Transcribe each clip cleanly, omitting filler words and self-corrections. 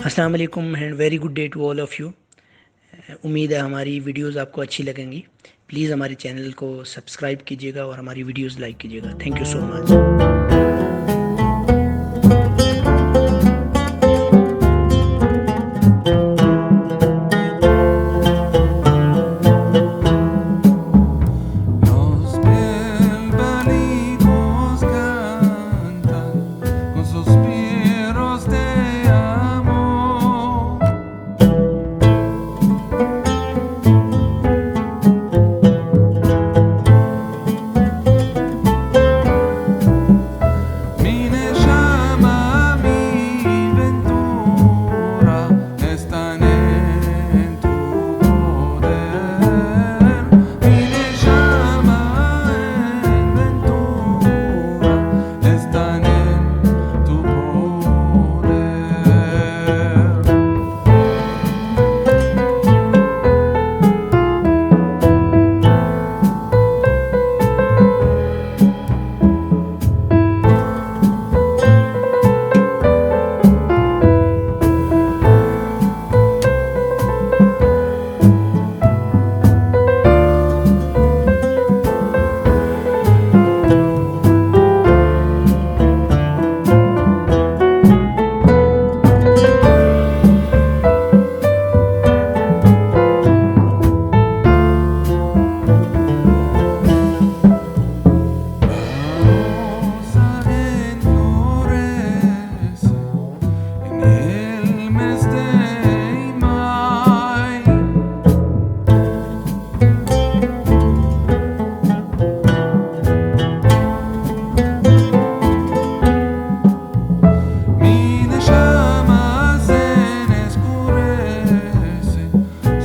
अस्सलाम वालेकुम and very good day to all of you. उम्मीद है हमारी वीडियोस आपको अच्छी लगेंगी। प्लीज़ हमारे चैनल को सब्सक्राइब कीजिएगा और हमारी वीडियोस लाइक कीजिएगा। Thank you so much. Los bilbalicos cantan con suspiros de amor. Mi llama, mi ventura están en tu poder. Mi llama, ventura están en tu poder. Rosa enflorece en el mes de mayo. Mi llama se escurece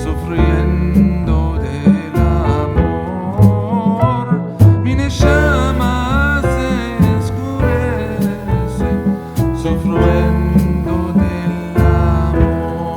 sufriendo del amor. Mi llama se escurece sufriendo del amor.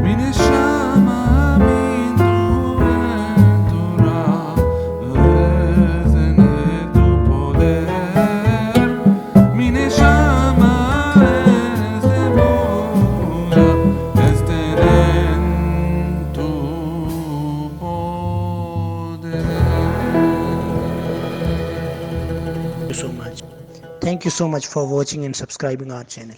Mi llama, mi ventura es en tu poder. Mi llama es de Buda, estén en tu poder. Thank you so much for watching and subscribing our channel.